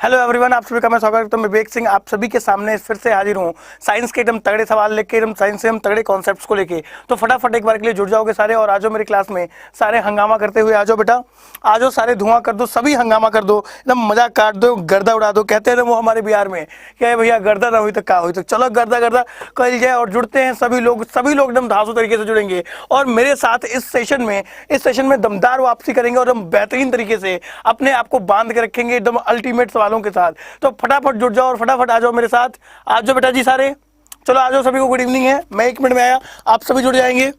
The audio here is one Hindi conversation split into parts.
हेलो एवरीवन, आप सभी का मैं स्वागत करता हूं। मैं विवेक सिंह आप सभी के सामने फिर से हाजिर हूं साइंस के एकदम तगड़े सवाल लेके, एकदम साइंस से हम तगड़े कॉन्सेप्ट्स को लेके। तो फटाफट एक बार के लिए जुड़ जाओगे सारे और आ जाओ मेरी क्लास में। सारे हंगामा करते हुए आ जाओ बेटा, आ जाओ सारे, धुआं कर दो, सभी हंगामा कर दो, एकदम मजा काट दो, गर्दा उड़ा दो। कहते हैं ना वो हमारे बिहार में, क्या है भैया, गर्दा ना हुई तो क्या हुई। तो चलो गर्दा गर्दा कल जाए और जुड़ते हैं सभी लोग एकदम धांसू तरीके से जुड़ेंगे और मेरे साथ इस सेशन में दमदार वापसी करेंगे और हम बेहतरीन तरीके से अपने आप को बांध के रखेंगे एकदम अल्टीमेट सवालों के साथ। तो फटाफट जुड़ जाओ और फटाफट आ जाओ मेरे साथ। आ जाओ बेटा जी सारे, चलो आ जाओ, सभी को गुड इवनिंग है। मैं 1 मिनट में आया, आप सभी जुड़ जाएंगे।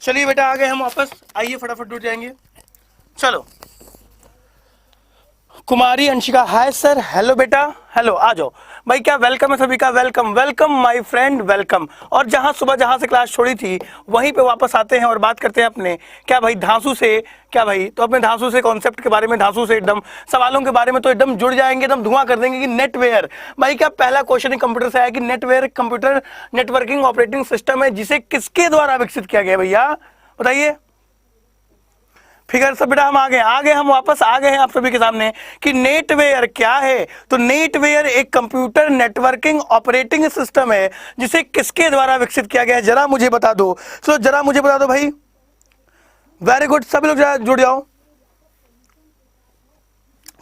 चलिए बेटा आ गए हम वापस, आइए फटाफट जुड़ जाएंगे। चलो कुमारी अंशिका, हाय सर, हेलो बेटा, हेलो, आ जाओ भाई। क्या वेलकम है सभी का, welcome welcome my friend, welcome. और जहां से क्लास छोड़ी थी वहीं पे वापस आते हैं और बात करते हैं अपने क्या भाई धांसू से, क्या भाई, तो अपने धांसू से कॉन्सेप्ट के बारे में, धांसू से एकदम सवालों के बारे में तो एकदम जुड़ जाएंगे, एकदम धुआं कर देंगे कि नेटवेयर। भाई क्या पहला क्वेश्चन ही कंप्यूटर से आया कि Netware computer networking operating system है जिसे किसके द्वारा विकसित किया गया, भैया बताइए। फिगर सब बेटा हम आ गए हम वापस आ गए हैं आप सभी के सामने कि नेटवेयर क्या है। तो नेटवेयर एक कंप्यूटर नेटवर्किंग ऑपरेटिंग सिस्टम है जिसे किसके द्वारा विकसित किया गया है, जरा मुझे बता दो। तो जरा मुझे बता दो भाई, वेरी गुड, सभी लोग जरा जुड़ जाओ।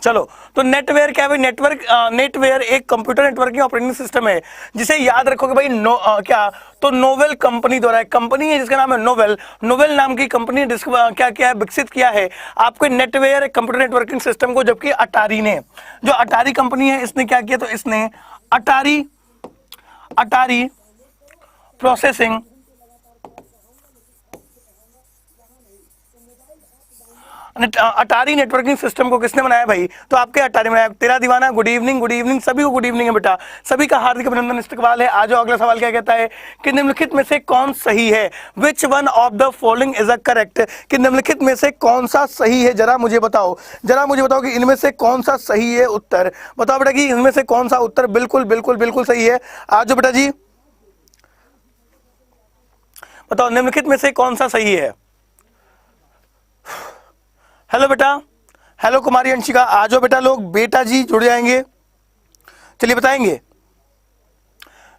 चलो तो नेटवेयर क्या है, नेटवेयर एक कंप्यूटर नेटवर्किंग ऑपरेटिंग सिस्टम है जिसे याद रखोगे भाई क्या, तो नोवेल कंपनी द्वारा, कंपनी है जिसका नाम है नोवेल, नोवेल नाम की कंपनी ने क्या क्या है, विकसित किया है आपके नेटवेयर कंप्यूटर नेटवर्किंग सिस्टम को। जबकि अटारी ने, जो अटारी कंपनी है, इसने क्या किया, तो इसने अटारी प्रोसेसिंग अटारी नेटवर्किंग सिस्टम को किसने बनाया भाई, तो आपके अटारी बनाया। तेरा दीवाना, गुड इवनिंग, सभी को गुड इवनिंग है बेटा, सभी का हार्दिक अभिनंदन, इस्तकबाल है। आ जाओ, अगला सवाल क्या कहता है कि निम्नलिखित में से कौन सही है, which one of the following is a correct, कि निम्नलिखित में से कौन सा सही है, जरा मुझे बताओ कि इनमें से कौन सा सही है उत्तर। बताओ बेटा कि इनमें से कौन सा उत्तर बिल्कुल बिल्कुल बिल्कुल सही है। आ जाओ बेटा जी, बताओ निम्नलिखित में से कौन सा सही है। हेलो बेटा, हेलो कुमारी अंशिका, आ जाओ बेटा लोग, बेटा जी जुड़ जाएंगे, चलिए बताएंगे।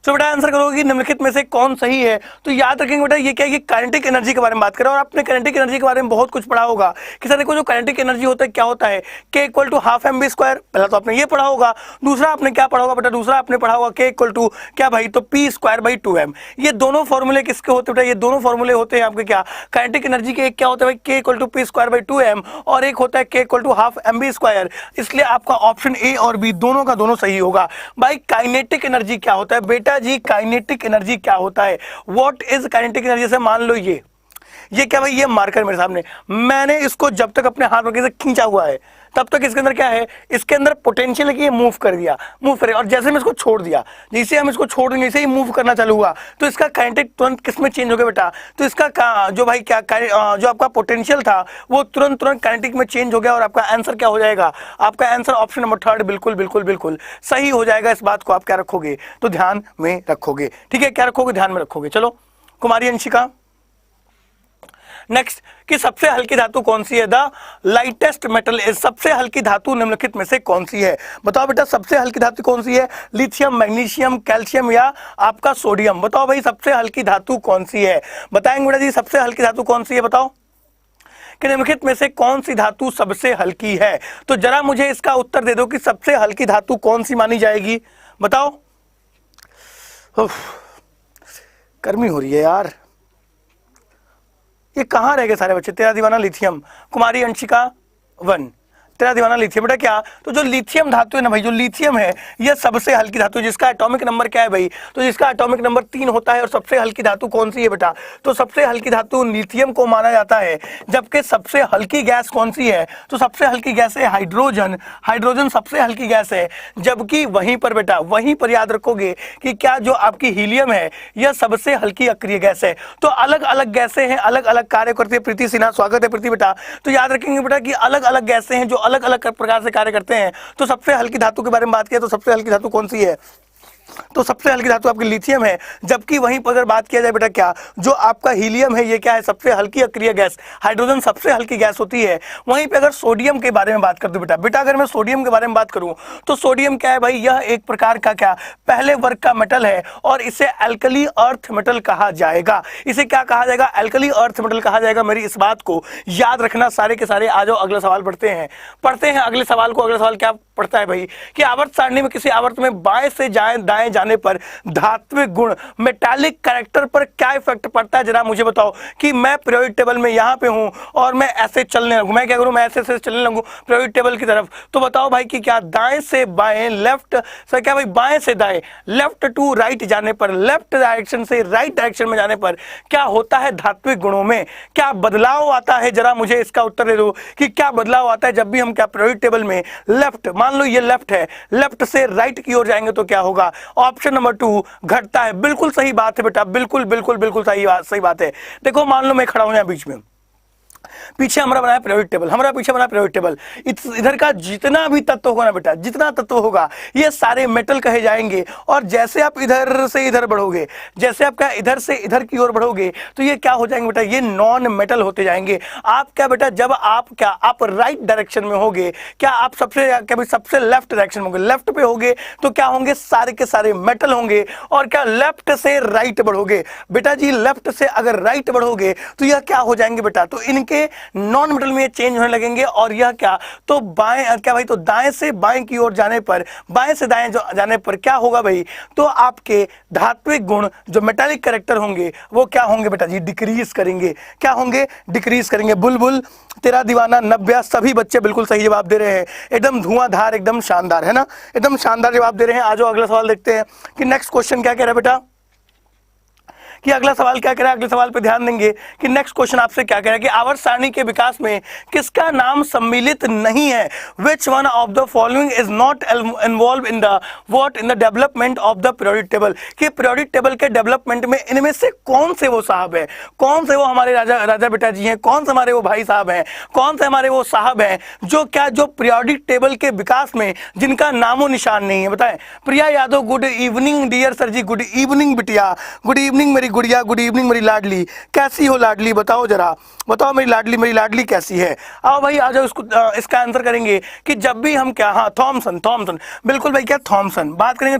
तो बेटा आंसर करोगे कि निम्नलिखित में से कौन सही है। तो याद रखेंगे बेटा ये क्या है, काइनेटिक एनर्जी के बारे में बात करें और आपने काइनेटिक एनर्जी के बारे में बहुत कुछ पढ़ा होगा कि सर देखो जो काइनेटिक एनर्जी होता है क्या होता है, K equal to half m b square, पहला तो आपने ये पढ़ा होगा। दूसरा आपने क्या पढ़ा होगा बेटा, दूसरा आपने पढ़ा होगा K इक्वल टू क्या भाई, तो पी स्क्वायर बाई 2m। ये दोनों फॉर्मूले किसके होते हैं बेटा, ये दोनों फॉर्मूले होते हैं आपके क्या, काइनेटिक एनर्जी के। एक क्या होता है भाई K equal to p square by 2m और एक होता है K equal to half m b square. इसलिए आपका ऑप्शन ए और बी दोनों का दोनों सही होगा। भाई काइनेटिक एनर्जी क्या होता है बेटा जी, काइनेटिक एनर्जी क्या होता है, व्हाट इज काइनेटिक एनर्जी। से मान लो ये क्या भाई, ये मार्कर मेरे सामने, मैंने इसको जब तक अपने हाथ में से खींचा हुआ है तब तक इसके अंदर क्या है, इसके अंदर पोटेंशियल है कि ये मूव कर दिया, मूव करे, और जैसे मैं इसको छोड़ दिया, जैसे हम इसको छोड़ देंगे, जैसे ही मूव करना चालू हुआ तो इसका काइनेटिक तुरंत किस में चेंज हो गया बेटा, तो इसका जो भाई क्या जो आपका पोटेंशियल था वो तुरंत काइनेटिक में चेंज हो गया और आपका आंसर क्या हो जाएगा, आपका आंसर ऑप्शन नंबर 3 बिल्कुल बिल्कुल बिल्कुल सही हो जाएगा। इस बात को आप क्या रखोगे, तो ध्यान में रखोगे, ठीक है, क्या रखोगे, ध्यान में रखोगे। चलो कुमारी अंशिका नेक्स्ट, कि सबसे हल्की धातु कौन सी है, द लाइटेस्ट मेटल इज, सबसे हल्की धातु निम्नलिखित में से कौन सी है। बताओ बेटा सबसे हल्की धातु कौन सी है, लिथियम, मैग्नीशियम, कैल्शियम या आपका सोडियम। बताओ भाई सबसे हल्की धातु कौन सी है, बताएंगे बेटा जी सबसे हल्की धातु कौन सी है, बताओ कि निम्नलिखित में से कौन सी धातु सबसे हल्की है। तो जरा मुझे इसका उत्तर दे दो कि सबसे हल्की धातु कौन सी मानी जाएगी, बताओ। गर्मी हो रही है यार, ये कहाँ रह गए सारे बच्चे। तेरा दीवाना लिथियम, कुमारी अंशिका 1, तेरा दीवाना लिथियम। बेटा क्या, तो जो लिथियम धातु है ना भाई, जो लिथियम है यह सबसे हल्की धातु है, जिसका एटॉमिक नंबर क्या है भाई, तो जिसका एटॉमिक नंबर 3 होता है। और सबसे हल्की धातु कौन सी है बेटा, तो सबसे हल्की धातु लिथियम को माना जाता है। जबकि सबसे हल्की गैस कौन सी है, तो सबसे हल्की गैस है हाइड्रोजन। हाइड्रोजन सबसे हल्की गैस है। जबकि वहीं पर बेटा, वहीं पर याद रखोगे कि क्या जो आपकी हीलियम है यह सबसे हल्की अक्रिय गैस है। तो अलग अलग गैसें हैं, अलग अलग कार्य करती है। प्रीति सिन्हा, स्वागत है प्रीति बेटा। तो याद रखेंगे बेटा कि अलग अलग गैसें हैं जो अलग अलग प्रकार से कार्य करते हैं। तो सबसे हल्की धातु के बारे में बात किया तो सबसे हल्की धातु कौन सी है, तो सबसे हल्की धातु आपकी लिथियम है। जबकि वहीं पर अगर बात किया जाए बेटा क्या, जो आपका हीलियम है ये क्या है, सबसे हल्की अक्रिय गैस। हाइड्रोजन सबसे हल्की गैस होती है। वहीं पे अगर सोडियम के बारे में बात कर दूं बेटा अगर मैं सोडियम के बारे में बात करूं तो सोडियम क्या है भाई, यह एक प्रकार का क्या, पहले वर्ग का मेटल है और इसे एल्कली अर्थ मेटल कहा जाएगा। इसे क्या कहा जाएगा, एल्कली अर्थ मेटल कहा जाएगा। मेरी इस बात को याद रखना सारे के सारे। आ जाओ अगला सवाल पढ़ते हैं अगले सवाल को। अगला सवाल क्या पढ़ता है भाई कि आवर्त सारणी में किसी आवर्त में बाएं से दाएं जाने पर धात्विक गुण मेटालिक कैरेक्टर पर क्या इफेक्ट पड़ता है, जरा मुझे बताओ। कि मैं पीरियोडिक टेबल में यहां पे हूं और मैं ऐसे चलने लगूं, मैं क्या करूं, मैं ऐसे चलने लगूं पीरियोडिक टेबल की तरफ। तो बताओ भाई कि क्या दाएं से बाएं, लेफ्ट से क्या भाई, बाएं से दाएं, लेफ्ट टू राइट जाने पर, लेफ्ट डायरेक्शन से राइट डायरेक्शन में जाने पर क्या होता है धात्विक गुणों में, क्या बदलाव आता है, जरा मुझे इसका उत्तर दे दो कि क्या बदलाव आता है जब भी हम क्या पीरियोडिक टेबल में लेफ्ट, मान लो ये लेफ्ट है, लेफ्ट से राइट की ओर जाएंगे तो क्या होगा। ऑप्शन नंबर 2 घटता है। बिल्कुल सही बात है बेटा, बिल्कुल बिल्कुल बिल्कुल सही बात है। देखो मान लो मैं खड़ा हूं यहां बीच में, पीछे हमारा बनाया पीरियोडिक टेबल, हमारा पीछे बना पीरियोडिक टेबल। इधर का जितना भी तत्व होगा ना बेटा, जितना तत्व होगा ये सारे मेटल कहे जाएंगे। और जैसे आप इधर से इधर बढ़ोगे, जैसे आप क्या इधर से इधर की ओर बढ़ोगे तो ये क्या हो जाएंगे बेटा, ये नॉन मेटल होते जाएंगे। आप क्या बेटा, जब आप राइट डायरेक्शन में होगे, क्या आप सबसे लेफ्ट डायरेक्शन में होंगे, लेफ्ट पे होगे तो क्या होंगे, सारे के सारे मेटल होंगे। और क्या लेफ्ट से राइट बढ़ोगे बेटा जी, लेफ्ट से अगर राइट बढ़ोगे तो यह क्या हो जाएंगे बेटा, तो इनके नॉन मेटल में चेंज होने लगेंगे। और यह क्या, तो बाएं क्या भाई, तो दाएं से बाएं की ओर जाने पर, बाएं से दाएं जाने पर क्या होगा भाई, तो आपके धात्विक गुण जो मेटालिक कैरेक्टर होंगे वो क्या होंगे बेटा जी, डिक्रीज करेंगे। क्या होंगे, डिक्रीज करेंगे। बुलबुल, तेरा दीवाना, नव्या, सभी बच्चे बिल्कुल सही जवाब दे रहे हैं। एकदम धुआंधार, एकदम शानदार है ना, एकदम शानदार जवाब दे रहे हैं। आ जाओ अगला सवाल देखते हैं कि नेक्स्ट क्वेश्चन क्या कह रहा है बेटा, कि अगला सवाल क्या कह रहा है। अगले सवाल पे ध्यान देंगे कि नेक्स्ट क्वेश्चन आपसे क्या कह रहा है कि आवर्त सारणी के विकास में किसका नाम सम्मिलित नहीं है, which one of the following is not involve in the development of the periodic table. कि पीरियोडिक टेबल के डेवलपमेंट में इनमें से कौन से वो साहब है, कौन से वो हमारे राजा बेटा जी हैं, कौन से हमारे वो भाई साहब हैं, कौन से हमारे वो साहब हैं जो पीरियोडिक टेबल के विकास में जिनका नामो निशान नहीं है, बताएं। Priya Yadav, good evening dear sir ji, good evening बिटिया, गुड इवनिंग मेरी गुड़िया, गुड इवनिंग मेरी लाडली, कैसी हो लाडली, बताओ जरा, बताओ मेरी लाडली कैसी है। आओ भाई आ जाओ, इसका आंसर करेंगे कि जब भी हम क्या, हाँ थॉमसन, बिल्कुल भाई, क्या थॉमसन, बात करेंगे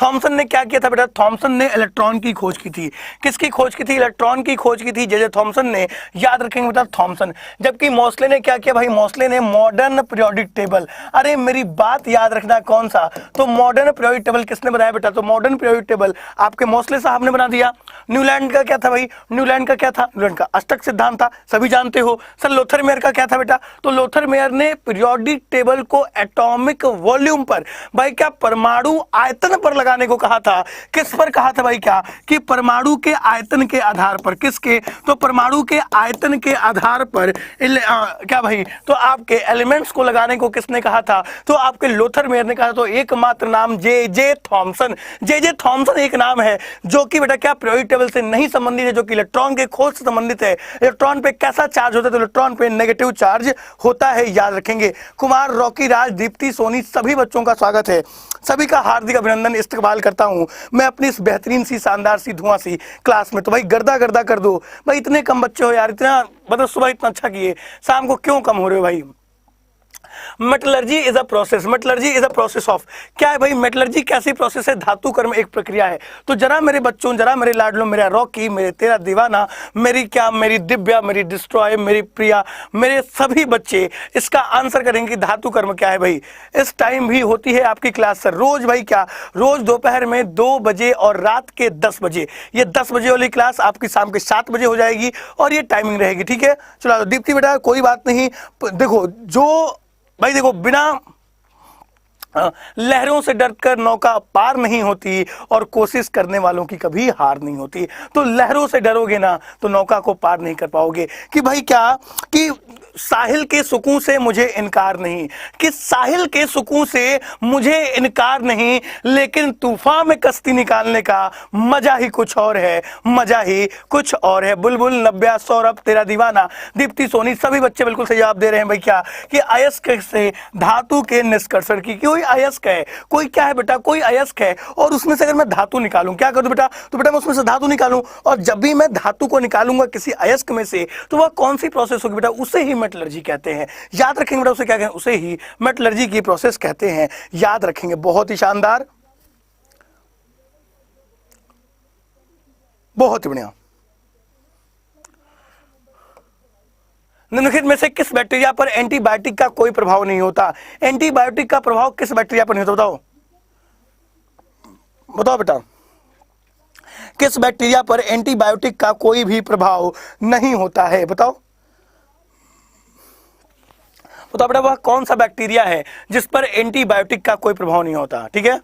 थॉमसन ने क्या किया था बेटा, थॉमसन ने इलेक्ट्रॉन की खोज की थी। किसकी खोज की थी, इलेक्ट्रॉन की खोज की थी जे थॉमसन ने, याद रखेंगे बेटा थॉमसन। जबकि मोस्ले ने क्या किया भाई, मोस्ले ने मॉडर्न पीरियोडिक टेबल, अरे मेरी बात याद रखना, कौन सा, तो मॉडर्न पीरियोडिक टेबल किसने बनाया बेटा, तो मॉडर्न पीरियोडिक टेबल आपके मोस्ले साहब ने बना दिया। न्यूलैंड का क्या था भाई, न्यूलैंड का क्या था, न्यूलैंड का अष्टक सिद्धांत था, सभी जानते हो। सर लोथर मेयर का क्या था बेटा, तो लोथर मेयर ने पीरियोडिक टेबल को एटॉमिक वॉल्यूम पर भाई क्या, परमाणु आयतन पर लगाने को कहा था। किस पर कहा था भाई, क्या कि परमाणु के आयतन के आधार पर, किसके, तो परमाणु के आयतन के आधार पर क्या भाई, तो आपके एलिमेंट्स को लगाने को किसने कहा था, तो आपके लोथर मेयर ने कहा। तो एकमात्र नाम जे थॉमसन एक नाम है जो कि बेटा क्या पीरियोडिक टेबल से नहीं संबंधित है, जो कि इलेक्ट्रॉन के खोज से संबंधित है। इलेक्ट्रॉन पे कैसा चार्ज होता है, तो इलेक्ट्रॉन पे नेगेटिव चार्ज होता है, याद रखेंगे। कुमार, रॉकी, राज, दीप्ति, सोनी, सभी बच्चों का स्वागत है, सभी का हार्दिक अभिनंदन, इस्तकबाल करता हूं मैं अपनी इस बेहतरीन सी, शानदार सी, धुआं सी क्लास में। तो भाई गर्दा कर दो भाई, इतने कम बच्चे हो यार, इतना मतलब सुबह इतना अच्छा किए, शाम को क्यों कम हो रहे हो भाई। Metallurgy is a process of, क्या है भाई मेटलर्जी, कैसी प्रोसेस है, धातु कर्म एक प्रक्रिया है। तो जरा मेरे बच्चों, जरा मेरे लाडलों, मेरा रॉकी, मेरे तेरा दीवाना, मेरी दिव्या, मेरी डिस्ट्रॉय, मेरी प्रिया, मेरे सभी बच्चे इसका आंसर करेंगे धातु कर्म क्या है भाई। इस टाइम भी होती है आपकी क्लास सर रोज भाई, क्या रोज दोपहर में 2 बजे और रात के 10 बजे। ये 10 बजे वाली क्लास आपकी शाम के 7 बजे हो जाएगी और ये टाइमिंग रहेगी, ठीक है। चलो दीप्ति बेटा कोई बात नहीं, देखो जो भाई देखो, बिना लहरों से डरकर नौका पार नहीं होती और कोशिश करने वालों की कभी हार नहीं होती। तो लहरों से डरोगे ना तो नौका को पार नहीं कर पाओगे। कि भाई क्या कि साहिल के सुकून से मुझे इनकार नहीं, कि साहिल के सुकून से मुझे इनकार नहीं, लेकिन तूफान में कश्ती निकालने का मजा ही कुछ और है, मजा ही कुछ और है। बुलबुल, नव्या, सौरभ, तेरा दीवाना, दीप्ति, सोनी, सभी बच्चे बिल्कुल सही जवाब दे रहे हैं। भाई क्या कि अयस्क से धातु के निष्कर्षण की, कोई अयस्क है, कोई क्या है बेटा, कोई अयस्क है, और उसमें से अगर मैं धातु निकालूं, क्या करूं बेटा, तो बेटा मैं उसमें से धातु निकालूं, और जब भी मैं धातु को निकालूंगा किसी अयस्क में से, तो वह कौन सी प्रोसेस होगी बेटा, उसे ही मेटलर्जी कहते हैं। याद रखेंगे बेटा, उसे क्या कहते हैं, उसे ही मेटलर्जी की प्रोसेस कहते हैं। याद रखेंगे, बहुत ही शानदार, बहुत ही बढ़िया। निम्नलिखित में से किस बैक्टीरिया पर एंटीबायोटिक का कोई प्रभाव नहीं होता? एंटीबायोटिक का प्रभाव किस बैक्टीरिया पर नहीं होता, बताओ बताओ बेटा, किस बैक्टीरिया पर एंटीबायोटिक का कोई भी प्रभाव नहीं होता है? बताओ बताओ बेटा, वह कौन सा बैक्टीरिया है जिस पर एंटीबायोटिक का कोई प्रभाव नहीं होता? ठीक है,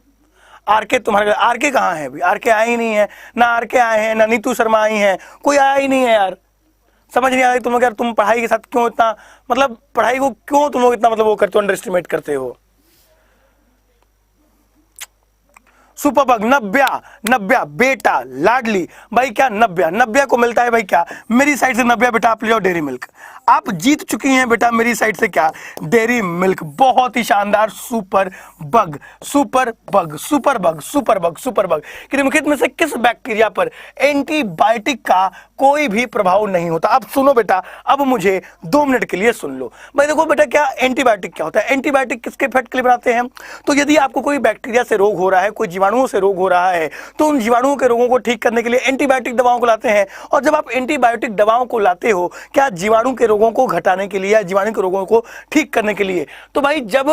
आरके, तुम्हारे आरके कहाँ है? अभी आरके आए ही नहीं है, ना आरके आए हैं, ना नीतू शर्मा आई हैं, कोई आया ही नहीं है यार। समझ नहीं आ रही तुम लोग यार, तुम पढ़ाई के साथ क्यों इतना, मतलब पढ़ाई को क्यों तुम लोग इतना मतलब वो करते हो, अंडर एस्टिमेट करते हो। सुपरबग, नव्या, नव्या बेटा लाडली, भाई क्या नव्या, नव्या को मिलता है भाई क्या, मेरी साइड से नव्या बेटा आप ले जाओ डेयरी मिल्क, आप जीत चुकी हैं बेटा मेरी साइड से क्या, डेयरी मिल्क। बहुत ही शानदार, super bug, super bug, super bug, super bug, super bug. निम्नलिखित में से किस बैक्टीरिया पर एंटीबायोटिक का कोई भी प्रभाव नहीं होता? अब सुनो बेटा, अब मुझे 2 मिनट के लिए सुन लो। भाई देखो बेटा, क्या एंटीबायोटिक क्या होता है? एंटीबायोटिक किसके इफेक्ट के लिए बनाते हैं? तो यदि आपको कोई बैक्टीरिया से रोग हो रहा है, कोई जीवाणुओं से रोग हो रहा है, तो उन जीवाणुओं के रोगों को ठीक करने के लिए एंटीबायोटिक दवाओं को लाते हैं। और जब आप एंटीबायोटिक दवाओं को लाते हो, क्या जीवाणु के रोगों को घटाने के लिए या जीवाणु के रोगों को ठीक करने के लिए, तो भाई जब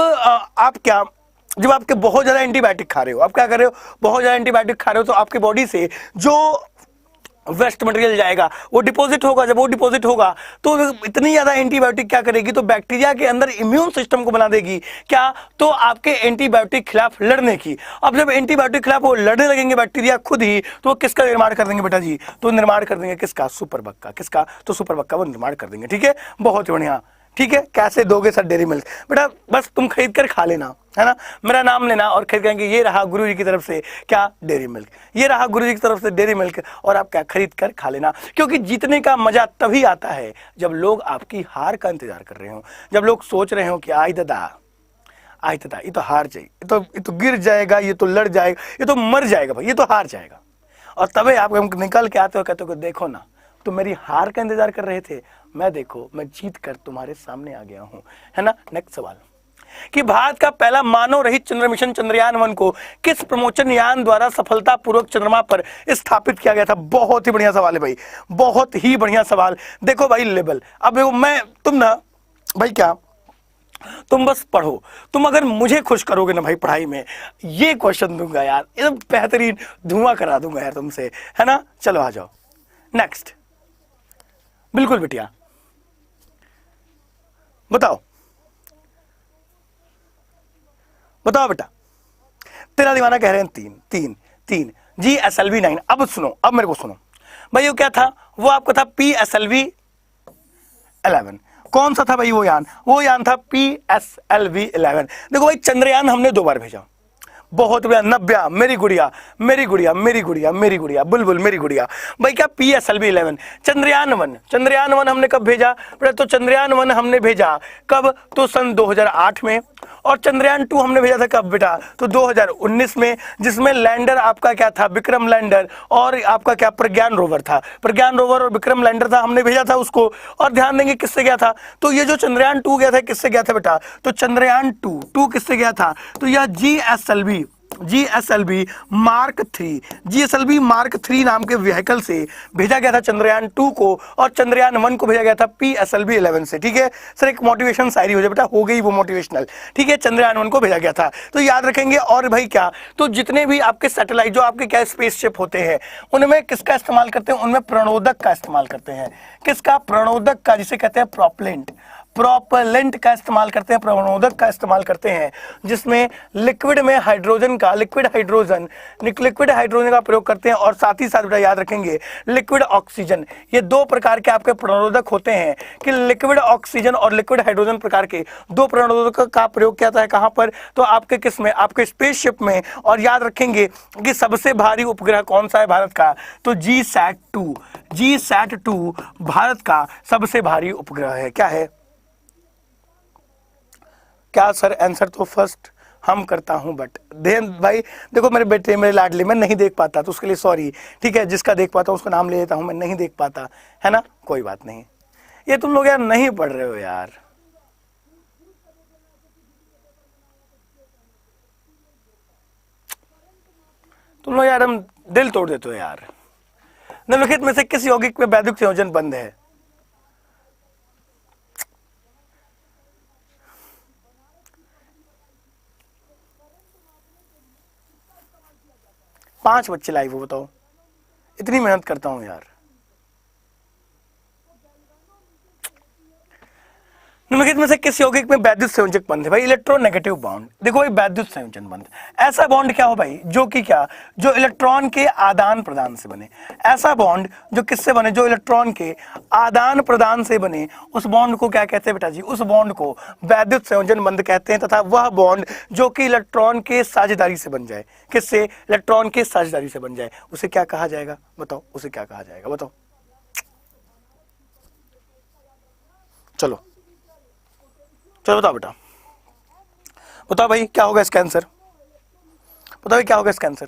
जब आपके बहुत ज्यादा एंटीबायोटिक खा रहे हो, आप क्या कर रहे हो, बहुत ज्यादा एंटीबायोटिक खा रहे हो, तो आपकी बॉडी से जो वेस्ट मटेरियल जाएगा वो डिपॉजिट होगा। जब वो डिपॉजिट होगा तो इतनी ज्यादा एंटीबायोटिक क्या करेगी, तो बैक्टीरिया के अंदर इम्यून सिस्टम को बना देगी क्या, तो आपके एंटीबायोटिक खिलाफ लड़ने की। अब जब एंटीबायोटिक खिलाफ वो लड़ने लगेंगे बैक्टीरिया खुद ही, तो वो किसका निर्माण कर देंगे बेटा जी, तो निर्माण कर देंगे किसका, सुपरबग का। किसका, तो सुपरबग का वो निर्माण कर देंगे। ठीक है, बहुत ही बढ़िया। ठीक है, कैसे दोगे सर डेयरी मिल्क? बेटा बस तुम खरीद कर खा लेना, है ना, मेरा नाम लेना और खरीद करेंगे, ये रहा गुरुजी की तरफ से क्या, डेयरी मिल्क, ये रहा गुरुजी की तरफ से डेयरी मिल्क, और आप क्या खरीद कर खा लेना। क्योंकि जीतने का मजा तभी आता है जब लोग आपकी हार का इंतजार कर रहे हो, जब लोग सोच रहे हो कि आई दादा, आई दादा, ये तो हार जाए, ये तो गिर जाएगा, ये तो लड़ जाएगा, ये तो मर जाएगा भाई, ये तो हार जाएगा। और तभी आप निकल के आते हो, कहते हो देखो ना, तुम मेरी हार का इंतजार कर रहे थे, मैं देखो मैं जीत कर तुम्हारे सामने आ गया हूं, है ना। नेक्स्ट सवाल, कि भारत का पहला मानव रहित चंद्र मिशन चंद्रयान-1 को किस प्रमोचन यान द्वारा सफलतापूर्वक चंद्रमा पर स्थापित किया गया था? बहुत ही बढ़िया सवाल है भाई, बहुत ही बढ़िया सवाल। देखो भाई लेवल, अब देखो मैं तुम ना भाई क्या, तुम बस पढ़ो, तुम अगर मुझे खुश करोगे ना भाई पढ़ाई में, ये क्वेश्चन दूंगा यार, एकदम बेहतरीन धुआं करा दूंगा यार तुमसे, है ना। चलो आ जाओ नेक्स्ट, बिल्कुल बिटिया बताओ बताओ बेटा, तेरा दीवाना कह रहे हैं 3 GSLV 9। अब सुनो, अब मेरे को सुनो भाई, वो क्या था, वो आपका था PSLV 11। कौन सा था भाई वो यान? वो यान था PSLV 11। देखो भाई, चंद्रयान हमने 2 बार भेजा, बहुत बढ़िया। नव्या मेरी गुड़िया, मेरी गुड़िया, मेरी गुड़िया, मेरी गुड़िया, बुलबुल मेरी गुड़िया। भाई क्या PSLV 11, चंद्रयान-1 हमने कब भेजा? तो चंद्रयान-1 हमने भेजा कब? तो सन 2008 में। और चंद्रयान-2 हमने भेजा था कब बेटा? तो 2019 में, जिसमें लैंडर आपका क्या था, विक्रम लैंडर, और आपका क्या, प्रज्ञान रोवर था। प्रज्ञान रोवर और विक्रम लैंडर था, हमने भेजा था उसको। और ध्यान देंगे किससे गया था, तो ये जो चंद्रयान-2 गया था किससे गया था बेटा? तो चंद्रयान-2 किससे गया था? तो यह GSLV मार्क 3, GSLV मार्क 3 नाम के व्हीकल से भेजा गया था चंद्रयान-2 को, और चंद्रयान-1 को भेजा गया था PSLV 11 से। ठीक है सर, एक मोटिवेशन शायरी हो जाए बेटा, हो गई वो मोटिवेशनल। ठीक है, चंद्रयान-1 को भेजा गया था, तो याद रखेंगे। और भाई क्या, तो जितने भी आपके सैटेलाइट, जो आपके क्या स्पेसशिप होते हैं, उनमें किसका इस्तेमाल करते हैं? उनमें प्रणोदक का इस्तेमाल करते हैं। किसका? प्रणोदक का, जिसे कहते हैं प्रोपलेंट। प्रोपेलेंट का इस्तेमाल करते हैं, प्रणोदक का इस्तेमाल करते हैं, जिसमें लिक्विड में हाइड्रोजन का लिक्विड हाइड्रोजन का प्रयोग करते हैं। और साथ ही साथ बेटा याद रखेंगे लिक्विड ऑक्सीजन, ये दो प्रकार के आपके प्रणोदक होते हैं कि लिक्विड ऑक्सीजन और लिक्विड हाइड्रोजन प्रकार के दो प्रणोदक का प्रयोग किया जाता है। कहां पर? तो आपके किस में? आपके स्पेसशिप में। और याद रखेंगे कि सबसे भारी उपग्रह कौन सा है भारत का? तो GSAT-2 भारत का सबसे भारी उपग्रह है। क्या है? क्या सर आंसर तो फर्स्ट हम करता हूं, बट भाई देखो मेरे बेटे मेरे लाडले मैं नहीं देख पाता तो उसके लिए सॉरी, ठीक है। जिसका देख पाता हूं उसका नाम ले लेता हूं, मैं नहीं देख पाता, है ना, कोई बात नहीं। ये तुम लोग यार नहीं पढ़ रहे हो यार, तुम लोग यार हम दिल तोड़ देते हो यार। निम्नलिखित में से किस यौगिक में वैद्युत संयोजन बंद है? पांच बच्चे लाइव हो, बताओ। इतनी मेहनत करता हूं यार। निम्नलिखित में से किस यौगिक में वैद्युत संयोजक बंद है? भाई इलेक्ट्रोनेगेटिव बॉन्ड। देखो भाई वैद्युत संयोजन बंद, ऐसा बॉन्ड क्या हो भाई जो कि क्या, जो इलेक्ट्रॉन के आदान प्रदान से बने। ऐसा बॉन्ड जो किससे बने? जो इलेक्ट्रॉन के आदान प्रदान से बने, उस बॉन्ड को क्या कहते हैं बेटा जी? उस बॉन्ड को वैद्युत संयोजन बंध कहते हैं। तथा वह बॉन्ड जो कि इलेक्ट्रॉन के साझेदारी से बन जाए, किससे? इलेक्ट्रॉन के साझेदारी से बन जाए, उसे क्या कहा जाएगा? बताओ, उसे क्या कहा जाएगा? बताओ, चलो चलो बताओ बेटा, बताओ भाई क्या होगा इसका आंसर? बताओ भाई क्या होगा इसका आंसर?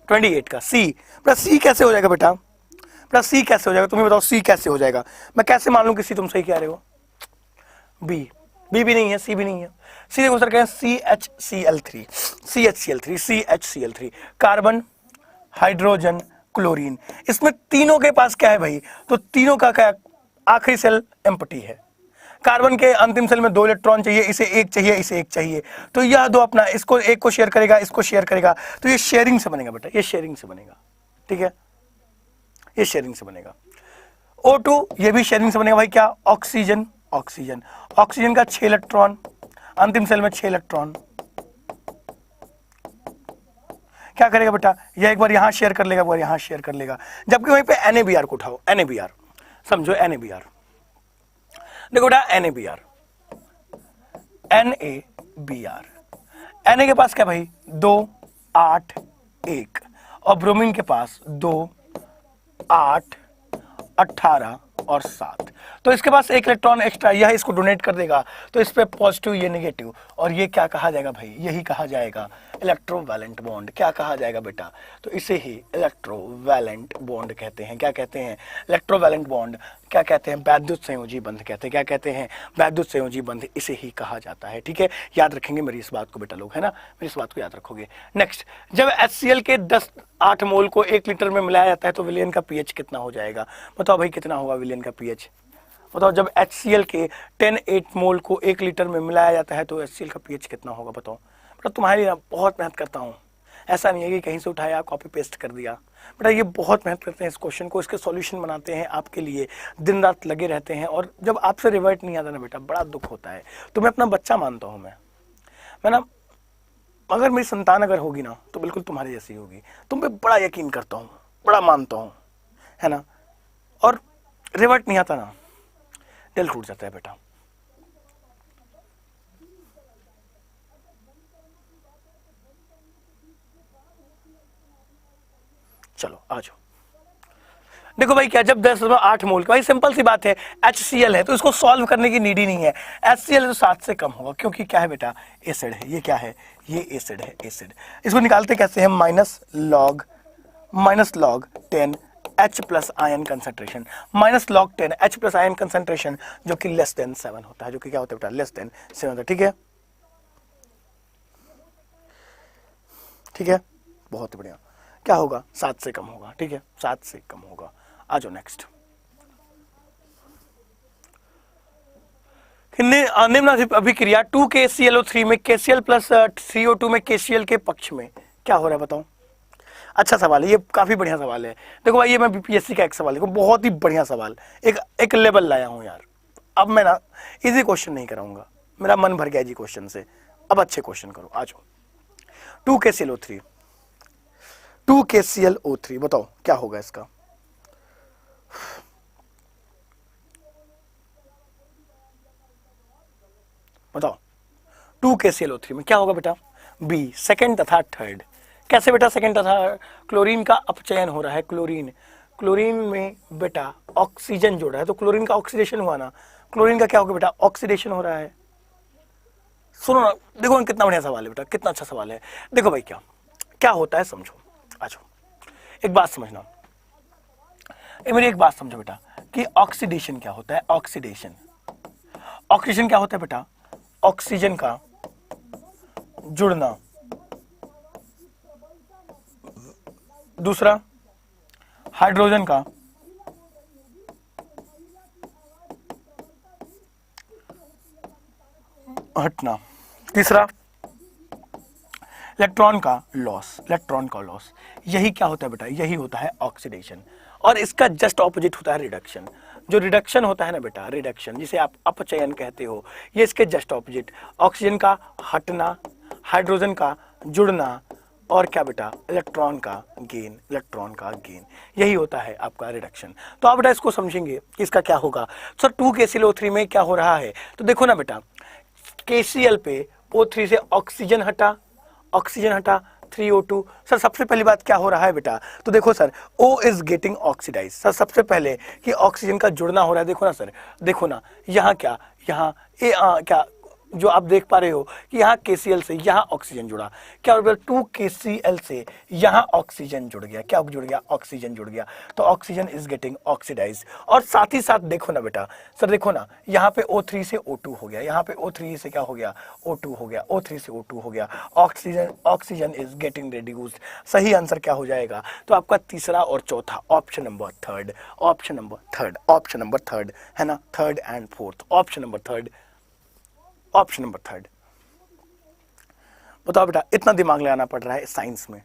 28 का सी। बेटा सी कैसे हो जाएगा बेटा? बेटा सी कैसे हो जाएगा? तुम्हें बताओ सी कैसे हो जाएगा? मैं कैसे मान लूं कि सी तुम सही कह रहे हो? बी भी नहीं है, सी भी नहीं है। सी देखो सर, कहें CHCl3 कार्बन, हाइड्रोजन, क्लोरीन। इसमें तीनों के पास क्या है भाई? तो तीनों का क्या आखिरी सेल एम्प्टी है। कार्बन के अंतिम सेल में 2 इलेक्ट्रॉन चाहिए, इसे एक चाहिए, इसे एक चाहिए। तो यह दो अपना इसको एक को शेयर करेगा, इसको शेयर करेगा, तो ये शेयरिंग से बनेगा बेटा, ये शेयरिंग से बनेगा, ठीक है, ये शेयरिंग से बनेगा। O2 ये भी शेयरिंग से बनेगा भाई। क्या? ऑक्सीजन का 6 इलेक्ट्रॉन, अंतिम सेल में 6 इलेक्ट्रॉन, क्या करेगा बेटा? यह एक बार यहां शेयर कर लेगा, एक बार यहां शेयर कर लेगा। जबकि वहीं पे NaBr को उठाओ, NaBr समझो, NaBr देखो बेटा, NaBr Na के पास क्या भाई? 2 8 1 और ब्रोमीन के पास 2 8 18 और 7। तो इसके पास एक इलेक्ट्रॉन एक्स्ट्रा, यह इसको डोनेट कर देगा, तो इस पे पॉजिटिव, ये नेगेटिव, और ये क्या कहा जाएगा भाई? यही कहा जाएगा इलेक्ट्रोवैलेंट बॉन्ड। क्या कहा जाएगा बेटा? तो इसे ही इलेक्ट्रोवैलेंट बॉन्ड कहते हैं। क्या कहते हैं? Electrovalent bond. क्या कहते हैं? वैद्युत संयोजी बंध कहते हैं। क्या कहते हैं? वैद्युत संयोजी बंध, इसे ही कहा जाता है, ठीक है। याद रखेंगे मेरी इस बात को बेटा लोग, है ना, मेरी इस बात को याद रखोगे। नेक्स्ट, जब HCl के 8 मोल को 1 लीटर में मिलाया जाता है तो विलयन का पीएच कितना हो जाएगा? बताओ भाई कितना होगा विलयन का पीएच? बताओ, जब HCl के 8 मोल को 1 लीटर में मिलाया जाता है तो HCl का पीएच कितना होगा? बताओ। बेटा तुम्हारे लिए बहुत मेहनत करता हूँ, ऐसा नहीं है कि कहीं से उठाया कॉपी पेस्ट कर दिया। बेटा ये बहुत मेहनत करते हैं इस क्वेश्चन को, इसके सॉल्यूशन बनाते हैं आपके लिए, दिन रात लगे रहते हैं। और जब आपसे रिवर्ट नहीं आता ना बेटा, बड़ा दुख होता है। तो मैं अपना बच्चा मानता हूँ, मैं ना, अगर मेरी संतान अगर होगी ना तो बिल्कुल तुम्हारे जैसी होगी। तुम पे बड़ा यकीन करता हूँ, बड़ा मानता हूँ, है ना। और रिवर्ट नहीं आता ना, दिल टूट जाता है बेटा। चलो आ जाओ। देखो भाई क्या, जब 10.8 मोल का, भाई सिंपल सी बात है, HCl है तो इसको सॉल्व करने की नीड ही नहीं है। HCl है तो 7 से कम होगा, क्योंकि क्या है बेटा? एसिड है। ये क्या है? ये एसिड है, एसिड। इसको निकालते कैसे हैं? Minus log 10 H plus ion concentration, minus log 10 H plus ion concentration, जो कि लेस देन 7 होता है, जो कि क्या होता है बेटा? लेस देन 7 होता है, ठीक है, ठीक है, बहुत बढ़िया। क्या होगा? 7 से कम होगा, ठीक है, 7 से कम होगा। आ जाओ नेक्स्ट। निम्न अभिक्रिया 2KClO3 में KCl प्लस CO2 में KCl के पक्ष में क्या हो रहा है? बताओ। अच्छा सवाल है ये, काफी बढ़िया सवाल है। देखो भाई ये मैं BPSC का एक सवाल, देखो बहुत ही बढ़िया सवाल, एक लेवल लाया हूं यार, अब मैं ना इजी क्वेश्चन नहीं कराऊंगा, मेरा मन भर गया जी क्वेश्चन से, अब अच्छे क्वेश्चन करो। आ जाओ। 2KClO3, 2KClO3 बताओ क्या होगा इसका। बताओ 2KClO3 में क्या होगा बेटा। बी सेकंड तथा थर्ड। कैसे बेटा सेकंड तथा, क्लोरीन का अपचयन हो रहा है, क्लोरीन, क्लोरीन में बेटा ऑक्सीजन जोड़ा है तो क्लोरीन का ऑक्सीडेशन हुआ ना, क्लोरीन का क्या होगा बेटा ऑक्सीडेशन हो रहा है। सुनो ना, देखो कितना बढ़िया सवाल है बेटा, कितना अच्छा सवाल है। देखो भाई क्या क्या होता है समझो। आ जाओ, एक बात समझना, मेरी एक बात समझो बेटा कि ऑक्सीडेशन क्या होता है। ऑक्सीडेशन, ऑक्सीडेशन क्या होता है बेटा, ऑक्सीजन का जुड़ना, दूसरा हाइड्रोजन का हटना, तीसरा इलेक्ट्रॉन का लॉस, इलेक्ट्रॉन का लॉस। यही क्या होता है बेटा, यही होता है ऑक्सीडेशन। और इसका जस्ट ऑपोजिट होता है रिडक्शन। जो रिडक्शन होता है ना बेटा, रिडक्शन जिसे आप अपचयन कहते हो, ये इसके जस्ट ऑपोजिट, ऑक्सीजन का हटना, हाइड्रोजन का जुड़ना, और क्या बेटा इलेक्ट्रॉन का गेन, इलेक्ट्रॉन का गेन, यही होता है आपका रिडक्शन। तो आप बेटा इसको समझेंगे कि इसका क्या होगा। सर 2KClO3 में क्या हो रहा है, तो देखो ना बेटा KCl पे O3 से ऑक्सीजन हटा, ऑक्सीजन हटा 3O2। सर सबसे पहली बात क्या हो रहा है बेटा, तो देखो sir O is getting oxidise. Sir सबसे पहले कि ऑक्सीजन का जुड़ना हो रहा है, देखो ना सर, देखो ना यहाँ क्या, यहाँ क्या जो आप देख पा रहे हो कि यहाँ KCl से यहाँ ऑक्सीजन जुड़ा, क्या 2KCl से यहाँ ऑक्सीजन जुड़ गया, क्या जुड़ गया ऑक्सीजन जुड़ गया, तो ऑक्सीजन इज गेटिंग ऑक्सीडाइज। और साथ ही साथ देखो ना बेटा, सर देखो ना यहाँ पे O3 से O2 हो गया, यहाँ पे O3 से क्या हो गया O2 हो गया, O3 से O2 हो गया, oxygen, oxygen is getting reduced. सही आंसर क्या हो जाएगा, तो आपका तीसरा और चौथा, option number third, option number third, option number third है ना, third and fourth, option number third, option number third. बताओ बेटा इतना दिमाग लगाना पड़ रहा है साइंस में,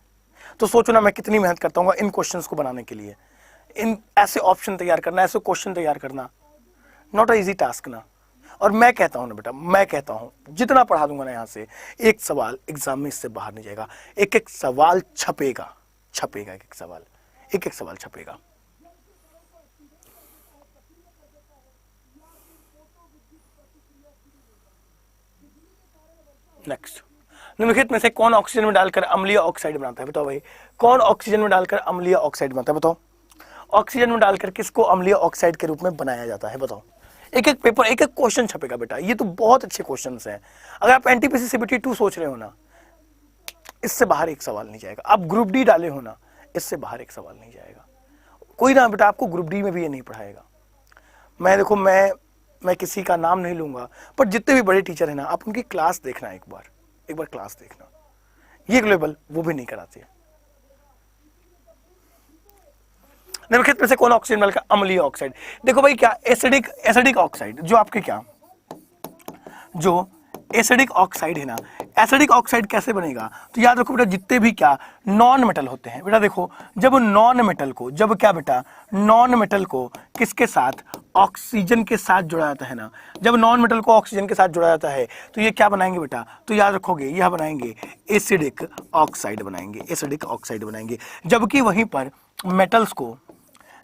तो सोचो ना मैं कितनी मेहनत करता हूँ इन क्वेश्चंस को बनाने के लिए। इन ऐसे ऑप्शन तैयार करना, ऐसे क्वेश्चन तैयार करना नॉट अ इजी टास्क ना। और मैं कहता हूं ना बेटा, मैं कहता हूं जितना पढ़ा दूंगा ना यहाँ से, एक सवाल एग्जाम में इससे बाहर नहीं जाएगा। एक एक सवाल छपेगा, छपेगा, एक एक सवाल, एक एक सवाल छपेगा। नेक्स्ट, निम्नलिखित में से कौन ऑक्सीजन में डालकर अम्लीय ऑक्साइड बनाता है। बताओ भाई, कौन ऑक्सीजन में डालकर अम्लीय ऑक्साइड बनाता है। बताओ ऑक्सीजन में डालकर किसको अम्लीय ऑक्साइड के रूप में बनाया जाता है। बताओ, एक एक पेपर, एक एक क्वेश्चन छपेगा बेटा। ये तो बहुत अच्छे क्वेश्चंस हैं। अगर आप एनटीपीसी सीबीटी 2 सोच रहे हो ना, इससे बाहर एक सवाल नहीं जाएगा। आप ग्रुप डी डाले हो ना, इससे बाहर एक सवाल नहीं जाएगा। कोई ना बेटा आपको ग्रुप डी में भी ये नहीं पढ़ाएगा। मैं देखो, मैं किसी का नाम नहीं लूंगा, पर जितने भी बड़े टीचर हैं ना, आप उनकी क्लास देखना, एक बार क्लास देखना। ये लेवल वो भी नहीं कराते। निम्नलिखित में से कौन ऑक्सीजन मिलकर अम्लीय ऑक्साइड। देखो भाई क्या एसिडिक, एसिडिक ऑक्साइड जो आपके क्या, जो एसिडिक ऑक्साइड है ना, एसिडिक ऑक्साइड कैसे बनेगा, तो याद रखो बेटा जितने भी क्या नॉन मेटल होते हैं बेटा, देखो जब नॉन मेटल को, जब क्या बेटा नॉन मेटल को किसके साथ, ऑक्सीजन के साथ जुड़ा जाता है ना, जब नॉन मेटल को ऑक्सीजन के साथ जुड़ा जाता है तो ये क्या बनाएंगे बेटा, तो याद रखोगे यह बनाएंगे एसिडिक ऑक्साइड बनाएंगे, एसिडिक ऑक्साइड बनाएंगे। जबकि वहीं पर मेटल्स को,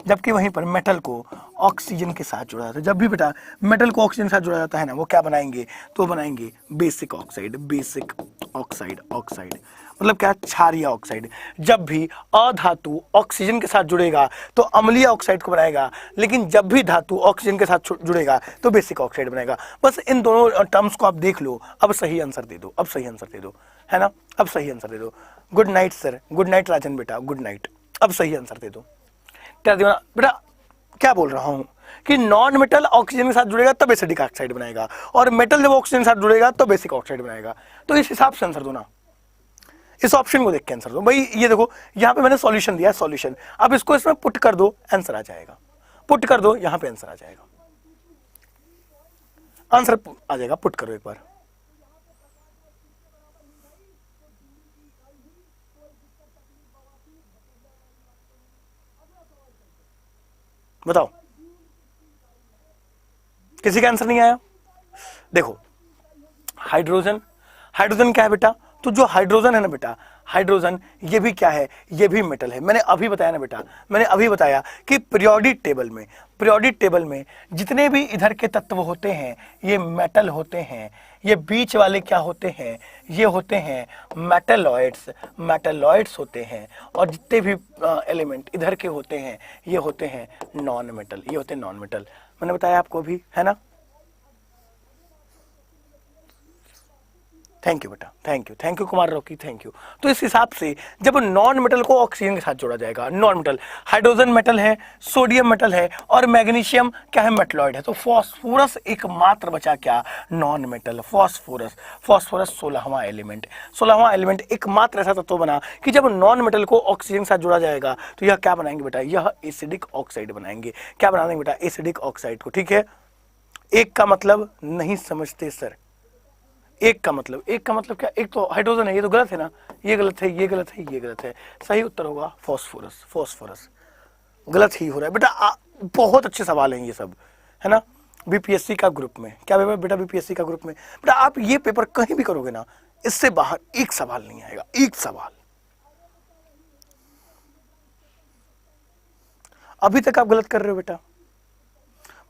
जबकि वहीं पर मेटल को ऑक्सीजन के साथ जुड़ा जाता है, जब भी बेटा मेटल को ऑक्सीजन के साथ जुड़ा जाता है ना, वो क्या बनाएंगे, तो बनाएंगे basic oxide, basic oxide, oxide मतलब क्या, क्षारीय ऑक्साइड। जब भी अधातु ऑक्सीजन के साथ जुड़ेगा तो अम्लीय ऑक्साइड को बनाएगा, लेकिन जब भी धातु ऑक्सीजन के साथ जुड़ेगा तो बेसिक ऑक्साइड बनेगा। बस इन दोनों टर्म्स को आप देख लो, अब सही आंसर दे दो, अब सही आंसर दे दो, है ना, अब सही आंसर दे दो। Good night sir, good night Rajan बेटा, गुड नाइट, अब सही आंसर दे दो। बेटा क्या बोल रहा हूं कि नॉन मेटल ऑक्सीजन के साथ जुड़ेगा तब एसिडिक ऑक्साइड बनाएगा, और मेटल जब ऑक्सीजन के साथ जुड़ेगा तो बेसिक ऑक्साइड बनाएगा। तो इस हिसाब से आंसर दो ना, इस ऑप्शन को देख के आंसर दो भाई। ये देखो यहां पे मैंने सॉल्यूशन दिया, सॉल्यूशन, अब इसको इसमें पुट कर दो, आंसर आ जाएगा। पुट कर दो, यहां पे आंसर आ जाएगा, आंसर आ जाएगा। पुट करो एक बार, बताओ किसी का आंसर नहीं आया? देखो हाइड्रोजन, हाइड्रोजन क्या है बेटा? तो जो हाइड्रोजन है ना बेटा, हाइड्रोजन ये भी क्या है? ये भी मेटल है। मैंने अभी बताया ना बेटा, मैंने अभी बताया कि पीरियोडिक टेबल में जितने भी इधर के तत्व होते हैं ये मेटल होते हैं, ये बीच वाले क्या होते हैं? ये होते हैं मेटलॉइड्स होते हैं, और जितने भी एलिमेंट इधर के होते हैं ये होते हैं नॉन मेटल, ये होते हैं नॉन मेटल। मैंने बताया आपको भी, है ना? थैंक यू बेटा, thank you Kumar Rocky, thank you. तो इस हिसाब से जब नॉन मेटल को ऑक्सीजन के साथ जोड़ा जाएगा, नॉन मेटल, हाइड्रोजन मेटल है, सोडियम मेटल है, और मैग्नीशियम क्या है? मेटलॉइड है। तो फास्फोरस एकमात्र बचा क्या? नॉन मेटल, फास्फोरस 16वां एलिमेंट एकमात्र ऐसा तत्व बना कि जब नॉन मेटल को ऑक्सीजन के साथ जोड़ा जाएगा तो यह क्या बनाएंगे बेटा? यह एसिडिक ऑक्साइड बनाएंगे। क्या बना देंगे बेटा? एसिडिक ऑक्साइड को। ठीक है, एक का मतलब नहीं समझते सर। एक का मतलब क्या? एक तो हाइड्रोजन है, ये तो गलत है ना, ये गलत है, ये गलत है, ये गलत है। सही उत्तर होगा फास्फोरस। गलत ही हो रहा है बेटा। बहुत अच्छे सवाल हैं ये सब, है ना? बीपीएससी का ग्रुप में क्या बेटा? बीपीएससी का ग्रुप में बेटा आप ये पेपर कहीं भी करोगे ना, इससे बाहर एक सवाल नहीं आएगा, एक सवाल। अभी तक आप गलत कर रहे हो बेटा,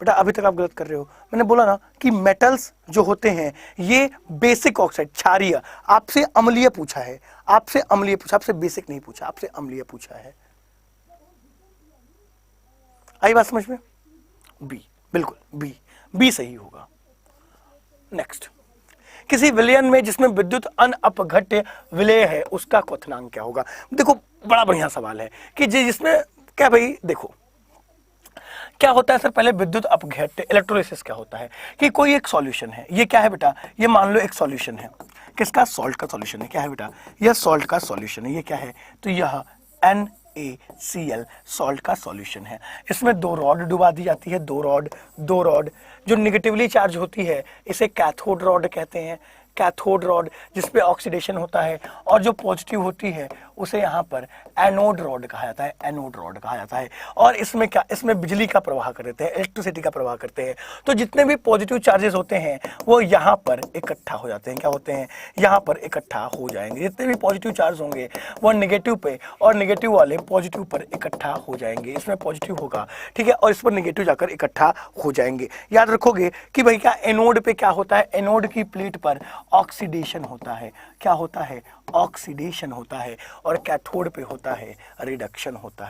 अभी तक आप गलत कर रहे हो। मैंने बोला ना कि मेटल्स जो होते हैं ये बेसिक ऑक्साइड, क्षारीय, आपसे अम्लीय पूछा है, आपसे बेसिक नहीं पूछा, आपसे अम्लीय पूछा है। आई बात समझ में? बी, बिल्कुल बी सही होगा। नेक्स्ट, किसी विलयन में जिसमें विद्युत अनअपघट्य विलय है उसका क्वथनांक क्या होगा? देखो बड़ा बढ़िया सवाल है कि जिसमें क्या भाई, देखो क्या होता है सर? पहले विद्युत अपघट्य इलेक्ट्रोलिसिस क्या होता है कि कोई एक सॉल्यूशन है, ये क्या है बेटा? ये मान लो एक सॉल्यूशन है, किसका? सॉल्ट का सॉल्यूशन है। क्या है बेटा? यह सॉल्ट का सॉल्यूशन है। ये क्या है? तो यह NaCl सॉल्ट का सॉल्यूशन है। इसमें दो रॉड डुबा दी जाती है, दो रॉड जो निगेटिवली चार्ज होती है इसे कैथोड रॉड कहते हैं, कैथोड रॉड जिसपे ऑक्सीडेशन होता है, और जो पॉजिटिव होती है उसे यहाँ पर एनोड रॉड कहा जाता है। और इसमें क्या? इसमें बिजली का प्रवाह करते हैं, इलेक्ट्रिसिटी का प्रवाह करते हैं। तो जितने भी पॉजिटिव चार्जेस होते हैं वो यहाँ पर इकट्ठा हो जाते हैं। क्या होते हैं? यहाँ पर इकट्ठा हो जाएंगे। जितने भी पॉजिटिव चार्ज होंगे वो नेगेटिव पे, और नेगेटिव वाले पॉजिटिव पर इकट्ठा हो जाएंगे। इसमें पॉजिटिव होगा, ठीक है, और इस पर नेगेटिव जाकर इकट्ठा हो जाएंगे। याद रखोगे कि भाई क्या एनोड पे क्या होता है? एनोड की प्लेट पर ऑक्सीडेशन होता है। क्या होता है? ऑक्सीडेशन होता है। और कैथोड पे होता है रिडक्शन होता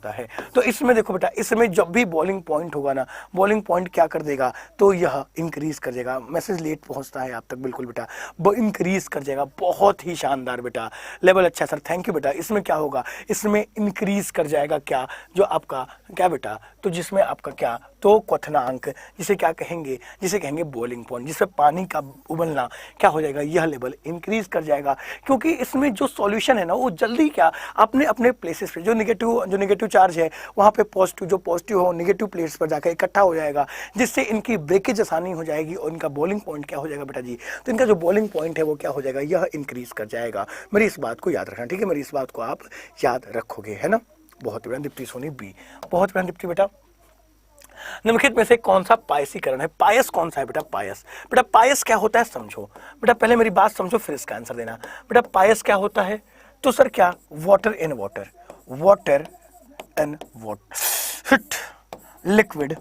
है। तो इसमें देखो बेटा, इसमें जब भी बॉइलिंग पॉइंट होगा ना, बॉइलिंग पॉइंट क्या कर देगा? तो यह इंक्रीज कर जाएगा। मैसेज लेट पहुंचता है आप तक, बिल्कुल बेटा, वो इंक्रीज कर जाएगा। बहुत ही शानदार बेटा, लेवल अच्छा सर, थैंक यू बेटा। इसमें क्या होगा? इसमें इंक्रीज कर जाएगा क्या? जो आपका क्या बेटा? तो जिसमें आपका क्या? तो क्वथनांक, जिसे क्या कहेंगे? जिसे कहेंगे बॉइलिंग पॉइंट, जिसमें पानी का उबलना क्या हो जाएगा? यह लेवल इंक्रीज कर जाएगा, क्योंकि इसमें जो सॉल्यूशन है ना वो जल्दी क्या अपने अपने प्लेसेस पे, जो नेगेटिव चार्ज है वहाँ पे पॉजिटिव, जो पॉजिटिव हो नेगेटिव प्लेट्स पर जाकर इकट्ठा हो जाएगा, जिससे इनकी ब्रेकेज आसानी हो जाएगी और इनका बॉइलिंग पॉइंट क्या हो जाएगा बेटा जी? तो इनका जो बॉइलिंग पॉइंट है वो क्या हो जाएगा? यह इंक्रीज कर जाएगा। मेरी इस बात को याद रखना, ठीक है? मेरी इस बात को आप याद रखोगे, है ना? बहुत बढ़िया दीप्ति सोनी बी, बहुत बढ़िया दीप्ति बेटा। निम्नलिखित में से कौन सा पायसीकरण है? पायस कौन सा है बेटा? पायस क्या होता है समझो बेटा, पहले मेरी बात समझो फिर इसका आंसर देना। बेटा पायस क्या होता है? तो सर क्या? Water in water, hit liquid.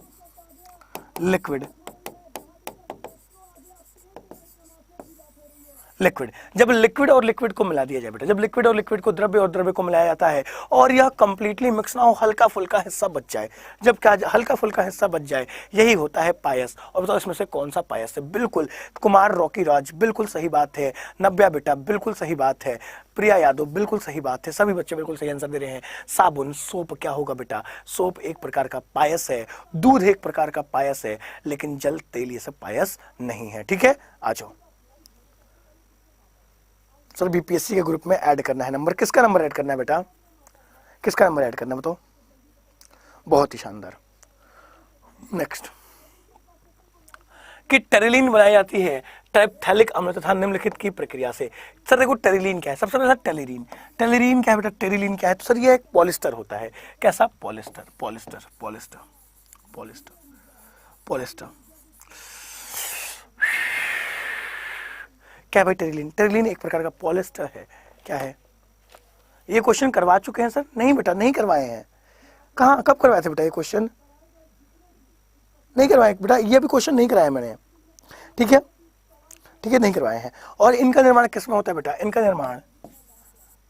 जब लिक्विड और लिक्विड को मिला दिया जाए बेटा, जब लिक्विड और लिक्विड को, द्रव्य और द्रव्य को मिलाया जाता है और यह कंप्लीटली मिक्स ना हो, हल्का फुल्का हिस्सा बच जाए, जब क्या हल्का फुल्का हिस्सा बच जाए, यही होता है पायस। और बताओ इसमें से कौन सा पायस है? बिल्कुल कुमार रॉकी राज, बिल्कुल सही बात है। नव्या बेटा बिल्कुल सही बात है। प्रिया यादव बिल्कुल सही बात है। सभी बच्चे बिल्कुल सही आंसर दे रहे हैं। साबुन, सोप क्या होगा बेटा? सोप एक प्रकार का पायस है, दूध एक प्रकार का पायस है, लेकिन जल, तेल ये सब पायस नहीं है। ठीक है, आ जाओ सर। बीपीएससी के ग्रुप में ऐड करना है नंबर, किसका नंबर ऐड करना है बेटा? किसका नंबर ऐड करना है बताओ? बहुत ही शानदार। नेक्स्ट, कि टेरिलीन बनाई जाती है ट्राइप्थैलिक अम्ल तथा निम्नलिखित की प्रक्रिया से। सर देखो टेरिलीन क्या है? सबसे पहले टेरिलीन क्या है बेटा? टेरिलीन क्या है? तो सर ये एक पॉलिस्टर होता है। कैसा? पॉलिस्टर। पॉलिएस्टर। क्या है भाई? टेरिलीन। टेरिलीन एक प्रकार का पॉलिएस्टर है। क्या है? ये क्वेश्चन करवा चुके हैं सर? नहीं बेटा, नहीं करवाए हैं। कहाँ, कब करवाए थे बेटा ये क्वेश्चन? नहीं करवाए बेटा, ये भी क्वेश्चन नहीं कराया मैंने। ठीक है, ठीक है, नहीं करवाए हैं। और इनका निर्माण किस में होता है बेटा? इनका निर्माण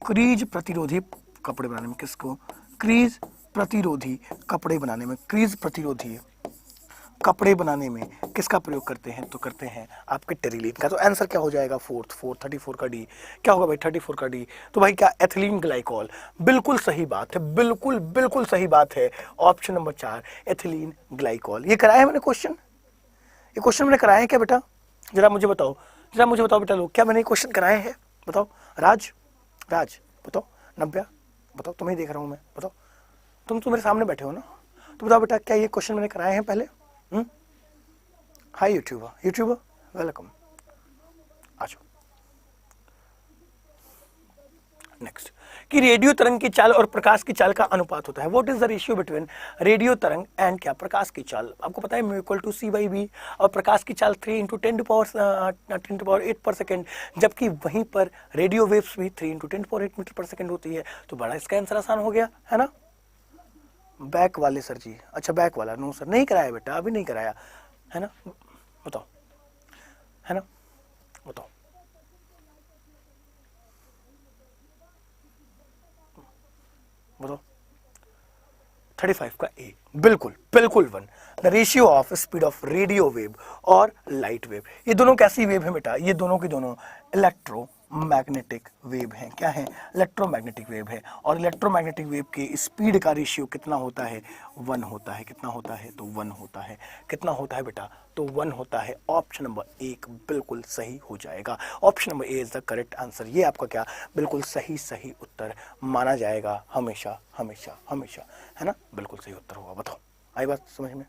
क्रीज प्रतिरोधी कपड़े बनाने में। किसको? क्रीज प्रतिरोधी कपड़े बनाने में। क्रीज प्रतिरोधी कपड़े बनाने में किसका प्रयोग करते हैं? तो करते हैं आपके टेरिलीन का। तो आंसर क्या हो जाएगा? 34 का डी। क्या होगा भाई? 34 का डी। तो भाई क्या? Ethylene glycol. बिल्कुल सही बात है, बिल्कुल बिल्कुल सही बात है। Option number 4 ethylene glycol. ये कराया है मैंने क्वेश्चन? ये क्वेश्चन मैंने कराया है क्या बेटा? जरा मुझे बताओ, जरा मुझे बताओ बेटा लोग, क्या मैंने क्वेश्चन कराए हैं? बताओ। राज, राज बताओ। नव्या बताओ, तुम्हें देख रहा हूं मैं, बताओ। तुम तो मेरे सामने बैठे हो ना, तो बताओ बेटा, क्या ये क्वेश्चन मैंने कराए हैं पहले? हाय यूट्यूबर, यूट्यूबर वेलकम, आ जाओ। नेक्स्ट, कि रेडियो तरंग की चाल और प्रकाश की चाल का अनुपात होता है। What is the ratio between radio तरंग एंड क्या? प्रकाश की चाल। आपको पता है म्यू इक्वल टू c/v, और प्रकाश की चाल 3 × 10⁸ पर सेकेंड, जबकि वहीं पर रेडियो वेव्स भी 3 × 10⁸ मीटर पर सेकेंड होती है। तो बड़ा इसका आंसर आसान हो गया है ना? बैक वाले सर जी, अच्छा बैक वाला, नो सर नहीं कराया बेटा, अभी नहीं कराया है ना? बताओ, है ना? बताओ। बताओ। 35 का ए, बिल्कुल बिल्कुल 1। The ratio of speed of radio wave और लाइट वेव। ये दोनों कैसी वेव है बेटा? ये दोनों की दोनों इलेक्ट्रोमैग्नेटिक वेव हैं। क्या है? इलेक्ट्रोमैग्नेटिक वेव है। और इलेक्ट्रोमैग्नेटिक वेव के स्पीड का रेशियो कितना होता है? 1 होता है। कितना होता है? तो 1 होता है। कितना होता है बेटा? तो 1 होता है। ऑप्शन नंबर 1 बिल्कुल सही हो जाएगा। Option number A is the correct answer. ये आपका क्या? बिल्कुल सही सही उत्तर माना जाएगा हमेशा हमेशा हमेशा, है ना? बिल्कुल सही उत्तर होगा। बताओ, आई बात समझ में?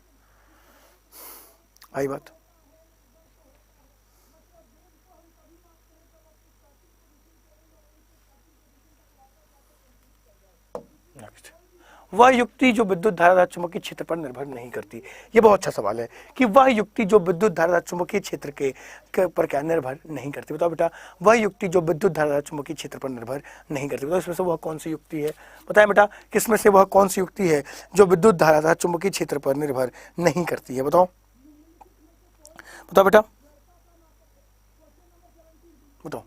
आई बात? नेक्स्ट, वह युक्ति जो विद्युत धारा चुंबकीय क्षेत्र पर निर्भर नहीं करती। ये बहुत अच्छा सवाल है कि वह युक्ति जो विद्युत धारा चुंबकीय क्षेत्र के पर क्या निर्भर नहीं करती। बताओ बेटा, वह युक्ति जो विद्युत धारा चुंबकीय क्षेत्र पर निर्भर नहीं करती। बताओ इसमें से वह कौन सी युक्ति है? बताएं बेटा, किसमें से वह कौन सी युक्ति है जो विद्युत धारा चुंबकीय क्षेत्र पर निर्भर नहीं करती है? बताओ, बताओ बेटा, बताओ।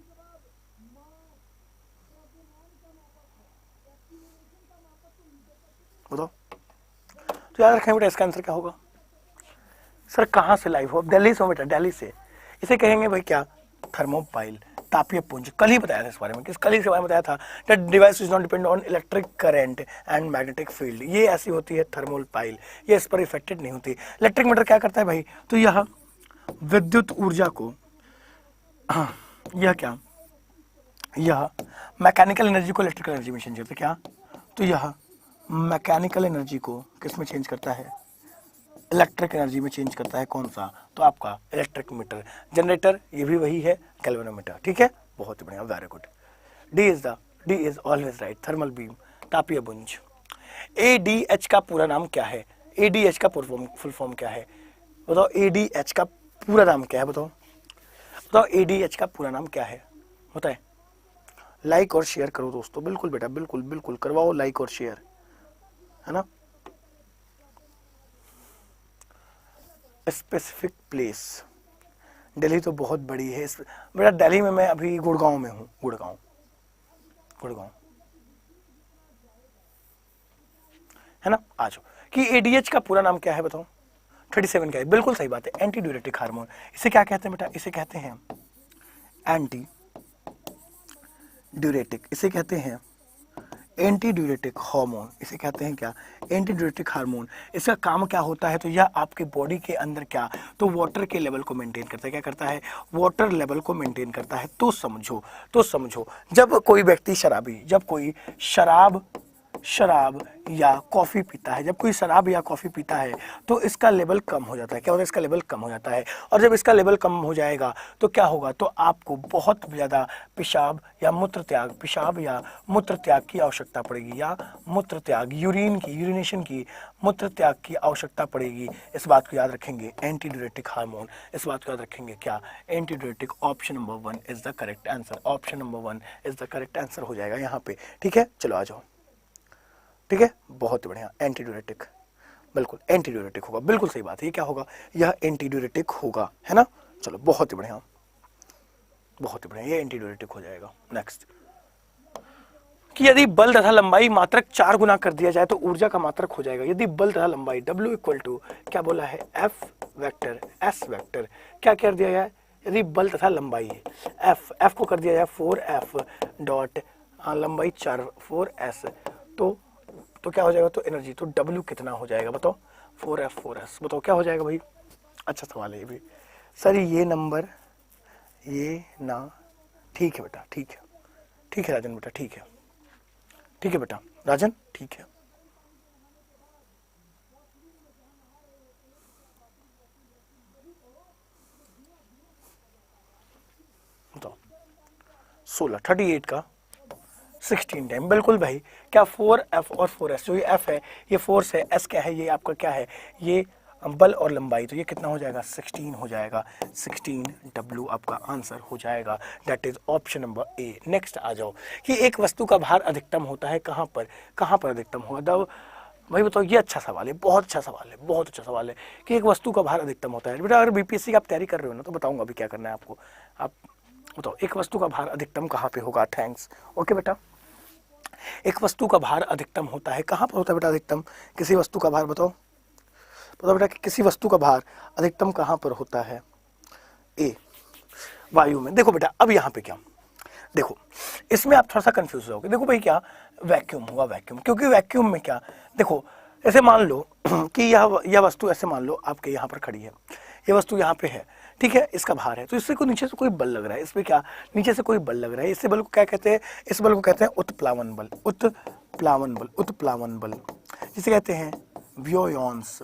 बताओ। तो याद रखें बेटा, इसका आंसर क्या होगा? सर कहाँ से लाइव हो? दिल्ली से हो बेटा, दिल्ली से। इसे कहेंगे भाई क्या? थर्मोपाइल, तापीय पुंज। कल ही बताया था इस बारे में, किस कल ही से बारे में बताया था। That device is not depend on electric current and magnetic field. ये ऐसी होती है थर्मोपाइल, ये इस पर इफेक्टेड नहीं होती। इलेक्ट्रिक मीटर क्या करता है भाई? तो यह विद्युत ऊर्जा को, यह क्या? यह मैकेनिकल एनर्जी को इलेक्ट्रिकल एनर्जी में चेंज करता है। क्या? तो यह मैकेनिकल एनर्जी को किस में चेंज करता है? इलेक्ट्रिक एनर्जी में चेंज करता है। कौन सा? तो आपका इलेक्ट्रिक मीटर। जनरेटर ये भी वही है, गैल्वेनोमीटर। ठीक है, बहुत ही बढ़िया, very good. D is always right. Thermal beam, तापीय पुंज। एडीएच का पूरा नाम क्या है? एडीएच का फुल फॉर्म क्या है? बताओ, एडीएच का पूरा नाम क्या है? बताओ, बताओ एडीएच का पूरा नाम क्या है? बताए। लाइक और शेयर करो दोस्तों, बिल्कुल बेटा, बिल्कुल बिल्कुल करवाओ लाइक और शेयर, है ना? स्पेसिफिक प्लेस, दिल्ली तो बहुत बड़ी है बेटा। दिल्ली में मैं अभी गुड़गांव में हूँ। गुड़गांव, गुड़गांव, है ना? आ जाओ। कि एडीएच का पूरा नाम क्या है? बताओ। 37 का है, बिल्कुल सही बात है। Anti diuretic hormone. इसे क्या कहते हैं बेटा? इसे कहते हैं एंटी ड्यूरेटिक। इसे कहते हैं एंटी ड्यूरेटिक हार्मोन। इसे कहते हैं क्या? Anti diuretic hormone. इसका काम क्या होता है? तो यह आपके बॉडी के अंदर क्या? तो वाटर के लेवल को मेंटेन करता है। क्या करता है? वाटर लेवल को मेंटेन करता है। तो समझो, जब कोई व्यक्ति शराबी, जब कोई शराब शराब या कॉफ़ी पीता है, जब कोई शराब या कॉफ़ी पीता है तो इसका लेवल कम हो जाता है। क्या होता है? इसका लेवल कम हो जाता है। और जब इसका लेवल कम हो जाएगा तो क्या होगा? तो आपको बहुत ज़्यादा पेशाब या मूत्र त्याग की आवश्यकता पड़ेगी, या मूत्र त्याग, यूरिनेशन की, मूत्र त्याग की आवश्यकता पड़ेगी। इस बात को याद रखेंगे, एंटी डायरेटिक हार्मोन, इस बात को याद रखेंगे। क्या? Anti diuretic. Option number 1 is the correct answer. Option number 1 is the correct answer हो जाएगा यहाँ पे। ठीक है, चलो आ जाओ। ठीक है, बहुत बढ़िया, एंटी डायरेटिक, बिल्कुल एंटी डायरेटिक होगा, बिल्कुल सही बात है। ये क्या होगा? यह एंटी डायरेटिक होगा, है ना। चलो बहुत ही बढ़िया, बहुत ही बढ़िया, ये एंटी डायरेटिक हो जाएगा। नेक्स्ट, कि यदि बल तथा लंबाई मात्रक 4 गुना कर दिया जाए तो ऊर्जा का मात्रक हो जाएगा। यदि बल तथा लंबाई W इक्वल टू क्या बोला है? F वेक्टर S वेक्टर, क्या कर दिया जाए? यदि बल तथा लंबाई F को कर दिया जाए 4F डॉट लंबाई 4S, तो क्या हो जाएगा? तो एनर्जी, तो W कितना हो जाएगा बताओ? 4S। बताओ क्या हो जाएगा भाई? अच्छा सवाल है ये भी सर। ये नंबर ये ना, ठीक है बेटा, ठीक है, ठीक है राजन बेटा, ठीक है, ठीक है बेटा राजन, ठीक है। बताओ 16, 38 का 16 टाइम, बिल्कुल भाई। क्या 4F और 4S, जो ये F है ये फोर्स है, S क्या है? ये आपका क्या है? ये बल और लंबाई, तो ये कितना हो जाएगा? 16 हो जाएगा। 16W आपका आंसर हो जाएगा। That is option number A. Next आ जाओ, कि एक वस्तु का भार अधिकतम होता है कहाँ पर? कहाँ पर अधिकतम होगा भाई? बताओ, ये अच्छा सवाल है, बहुत अच्छा सवाल है, बहुत अच्छा सवाल है, कि एक वस्तु का भार अधिकतम होता है। बेटा अगर बीपीएससी की आप तैयारी कर रहे हो ना, तो बताऊंगा अभी क्या करना है आपको। आप बताओ, एक वस्तु का भार अधिकतम कहाँ पे होगा? थैंक्स। ओके बेटा, एक वस्तु का भार अधिकतम होता है कहाँ पर होता है बेटा? अधिकतम किसी वस्तु का भार, बताओ बेटा, कि किसी वस्तु का भार अधिकतम कहाँ पर होता है? ए, वायु में। देखो बेटा, अब यहाँ पे क्या, देखो इसमें आप थोड़ा सा कंफ्यूज हो जाओगे। देखो भाई, क्या वैक्यूम होगा? वैक्यूम, क्योंकि वैक्यूम में क्या, देखो ऐसे मान लो कि यह वस्तु, ऐसे मान लो आपके यहाँ पर खड़ी है, ये वस्तु यहाँ पे है, ठीक है, इसका भार है, तो इससे कोई नीचे से कोई बल लग रहा है, इसमें क्या नीचे से कोई बल लग रहा है, इससे बल को क्या कहते हैं? इस बल को कहते हैं उत्प्लावन बल। उत्प्लावन बल, उत्प्लावन बल जिसे कहते हैं बियोयॉन्स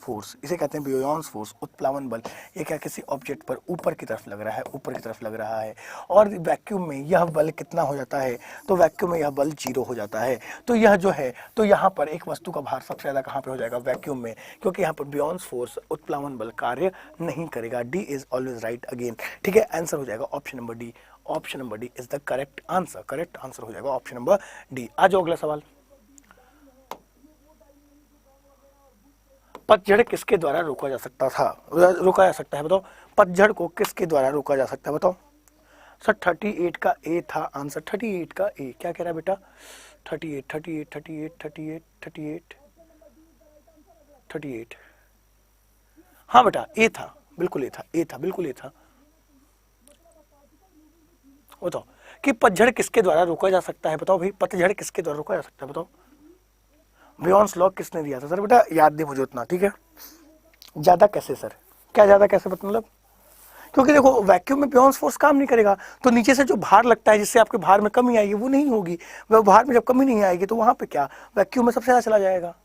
फोर्स, इसे कहते हैं बियोयॉन्स फोर्स, उत्प्लावन बल। ये क्या किसी ऑब्जेक्ट पर ऊपर की तरफ लग रहा है, ऊपर की तरफ लग रहा है। और वैक्यूम में यह बल कितना हो जाता है? तो वैक्यूम में यह बल 0 हो जाता है। तो यह जो है, तो यहाँ पर एक वस्तु का भार सबसे ज्यादा कहाँ पे हो जाएगा? वैक्यूम में, क्योंकि यहाँ पर बियोयॉन्स फोर्स, उत्प्लावन बल कार्य नहीं करेगा। D is always right again. ठीक है, आंसर हो जाएगा option number D. Option number D is the correct answer. Correct answer हो जाएगा ऑप्शन नंबर डी। आ जाओ अगला सवाल। पतझड़ किसके द्वारा रोका जा सकता था? रोका जा सकता है, बताओ। पतझड़ को किसके द्वारा रोका जा सकता है, बताओ। सर 38 का ए था आंसर। 38 का ए क्या कह रहा है बेटा? 38 38 38 38 38 38। हाँ बेटा, ए था, बिल्कुल ए था, ए था, बिल्कुल ए था। बताओ कि पतझड़ किसके द्वारा रोका जा सकता है? बताओ भाई, पतझड़ किसके द्वारा रोका जा सकता है? बताओ। बियॉन्स लॉ किसने दिया था? सर बेटा याद नहीं मुझे उतना, ठीक है। ज्यादा कैसे सर? क्या ज्यादा कैसे मतलब? क्योंकि देखो वैक्यूम में बियॉन्स फोर्स काम नहीं करेगा, तो नीचे से जो भार लगता है, जिससे आपके भार में कमी आएगी, वो नहीं होगी। वह भार में जब कमी नहीं आएगी तो वहां पे क्या वैक्यूम में सबसे ज्यादा चला जाएगा?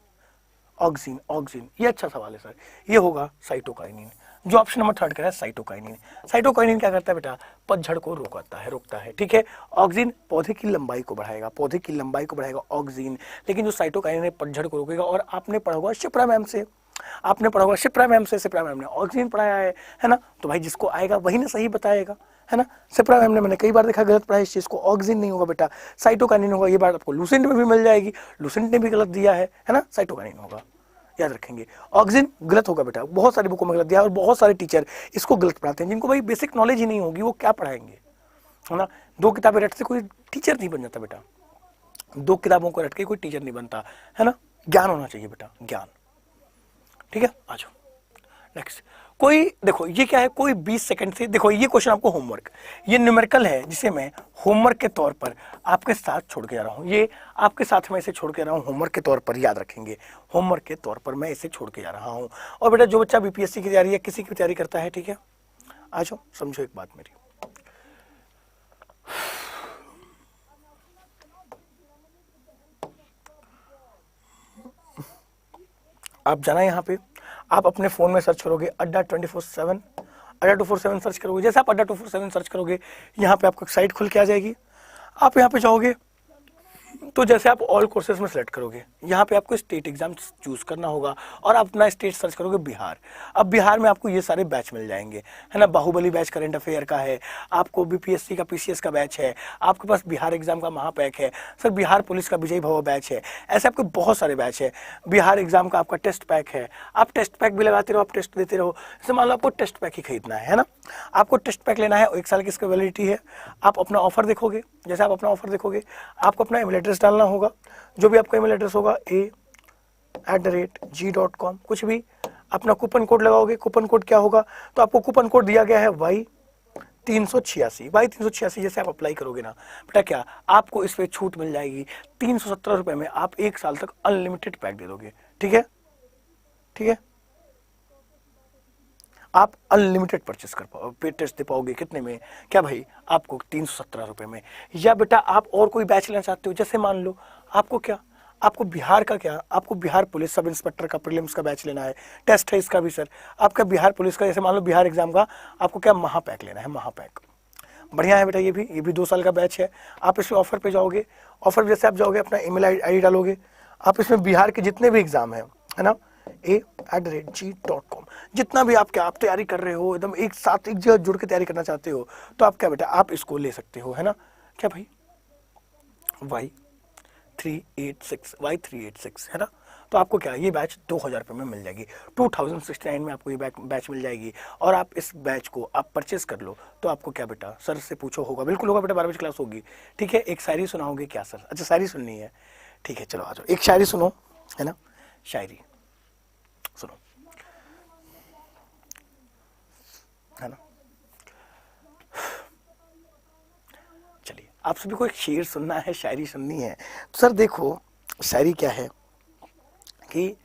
ऑक्सीजन। ऑक्सीजन, ये अच्छा सवाल है सर। ये होगा साइटोकाइनिन, जो ऑप्शन नंबर 3 कह रहा है साइटोकाइनिन। साइटोकाइनिन क्या करता है बेटा? पतझड़ को रोकता है, ठीक है। ऑक्सीजन पौधे की लंबाई को बढ़ाएगा, पौधे की लंबाई को बढ़ाएगा ऑक्सीजन, लेकिन जो साइटोकाइनिन है पतझड़ को रोकेगा। और आपने पढ़ा होगा शिप्रा मैम से, आपने पढ़ा होगा शिप्रा मैम से, शिप्रा मैम ने ऑक्सीजन पढ़ाया है ना। तो भाई जिसको आएगा वही ना सही बताएगा, है ना। शिप्रा मैम ने, मैंने कई बार देखा गलत पढ़ाई इस चीज को। ऑक्सीजन नहीं होगा बेटा, साइटोकाइनिन होगा। ये बात आपको लूसेंट में भी मिल जाएगी, लूसेंट ने भी गलत दिया है ना। साइटोकाइनिन होगा, याद रखेंगे। ऑक्सीजन गलत होगा बेटा, बहुत सारी बुकों में गलत दिया, और बहुत सारे टीचर इसको गलत पढ़ाते हैं। जिनको भाई बेसिक नॉलेज ही नहीं होगी, वो क्या पढ़ाएंगे, है ना। 2 किताबें रट से कोई टीचर नहीं बन जाता बेटा, 2 किताबों को रट के कोई टीचर नहीं बनता, है ना। ज्ञान होना चाहिए बेटा, ज्ञान, ठीक है। आ जाओ नेक्स्ट। कोई देखो ये क्या है, कोई 20 सेकंड से, देखो ये क्वेश्चन आपको होमवर्क, ये न्यूमेरिकल है, जिसे मैं होमवर्क के तौर पर आपके साथ छोड़ के जा रहा हूँ। ये आपके साथ मैं इसे छोड़ के जा रहा हूँ होमवर्क के तौर पर, याद रखेंगे। होमवर्क के तौर पर मैं इसे छोड़ के जा रहा हूँ। और बेटा जो बच्चा बीपीएससी की तैयारी या किसी की तैयारी करता है, ठीक है, आ जाओ समझो एक बात मेरी। आप जाना यहाँ पे, आप अपने फ़ोन में सर्च करोगे अड्डा 24/7, अड्डा 247 सर्च करोगे। जैसे आप अड्डा 247 सर्च करोगे, यहाँ पे आपको एक साइट खुल के आ जाएगी। आप यहाँ पे जाओगे तो जैसे आप ऑल कोर्सेज में सेलेक्ट करोगे, यहाँ पे आपको स्टेट एग्जाम चूज करना होगा और आप अपना स्टेट सर्च करोगे बिहार। अब बिहार में आपको ये सारे बैच मिल जाएंगे, है ना। बाहुबली बैच करंट अफेयर का है, आपको बीपीएससी का पीसीएस का बैच है, आपके पास बिहार एग्जाम का महापैक है, सर बिहार पुलिस का विजय भव बैच है। ऐसे आपके बहुत सारे बैच है। बिहार एग्जाम का आपका टेस्ट पैक है, आप टेस्ट पैक भी लगाते रहो, आप टेस्ट देते रहो। जैसे मान लो आपको टेस्ट पैक ही खरीदना है ना, आपको टेस्ट पैक लेना है, 1 साल की इसकी वैलिडिटी है। आप अपना ऑफर देखोगे, जैसे आप अपना ऑफर देखोगे, आपको अपना ईमेल एड्रेस डालना होगा, जो भी आपका ईमेल एड्रेस होगा a@g.com, कुछ भी। अपना कूपन कोड लगाओगे, कूपन कोड क्या होगा, तो आपको कूपन कोड दिया गया है Y386। जैसे आप अप्लाई करोगे ना बेटा, क्या आपको इस पे छूट मिल जाएगी 317 रुपए में। आप 1 साल तक अनलिमिटेड पैक दे दोगे, ठीक है, ठीक है। आप अनलिमिटेड परचेस कर पाओ, पे टेस्ट दे पाओगे कितने में, क्या भाई, आपको 317 रुपए में। या बेटा आप और कोई बैच लेना चाहते हो, जैसे मान लो आपको क्या, आपको बिहार का क्या, आपको बिहार पुलिस सब इंस्पेक्टर का प्रीलिम्स का बैच लेना है, टेस्ट है इसका भी सर, आपका बिहार पुलिस का, जैसे मान लो बिहार एग्जाम का आपको क्या महापैक लेना है, महापैक बढ़िया है बेटा। ये भी 2 साल का बैच है। आप इसमें ऑफर पे जाओगे, ऑफर जैसे आप जाओगे, अपना ईमेल आईडी डालोगे, आप इसमें बिहार के जितने भी एग्जाम है ना, a@g.com, जितना भी आप क्या आप तैयारी कर रहे हो, एकदम एक साथ एक जगह जुड़ के तैयारी करना चाहते हो, तो आप क्या बेटा आप इसको ले सकते हो, है ना। क्या भाई, Y386 है ना। तो आपको क्या ये बैच 2000 रुपये में मिल जाएगी, 2069 में आपको ये बैच मिल जाएगी। और आप इस बैच को आप परचेस कर लो, तो आपको क्या बेटा सर से पूछो, होगा, बिल्कुल होगा बेटा, 12 बजे क्लास होगी, ठीक है। एक शायरी सुनाओगे क्या सर, अच्छा शायरी सुननी है, ठीक है, चलो आ जाओ, एक शायरी सुनो, है ना, शायरी सुनो, है ना। चलिए आप सभी को एक शेर सुनना है, शायरी सुननी है। तो सर देखो शायरी क्या है कि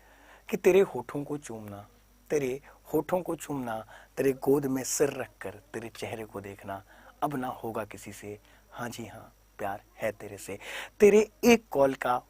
तेरे होठों को चूमना, तेरे होठों को चूमना, तेरे गोद में सिर रखकर तेरे चेहरे को देखना, अब ना होगा किसी से, हाँ जी हाँ प्यार है तेरे से। तेरे एक कॉल का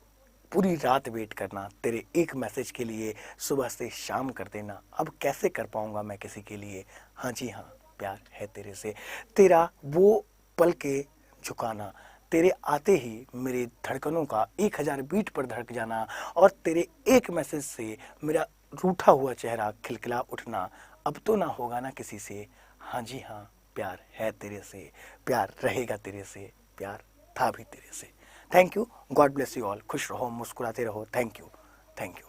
पूरी रात वेट करना, तेरे एक मैसेज के लिए सुबह से शाम कर देना, अब कैसे कर पाऊंगा मैं किसी के लिए, हाँ जी हाँ प्यार है तेरे से। तेरा वो पल के झुकाना, तेरे आते ही मेरे धड़कनों का 1000 बीट पर धड़क जाना, और तेरे एक मैसेज से मेरा रूठा हुआ चेहरा खिलखिला उठना, अब तो ना होगा ना किसी से, हाँ जी हाँ प्यार है तेरे से, प्यार रहेगा तेरे से, प्यार था भी तेरे से। Thank you, God bless you all, खुश रहो, मुस्कुराते रहो, थैंक यू, थैंक यू।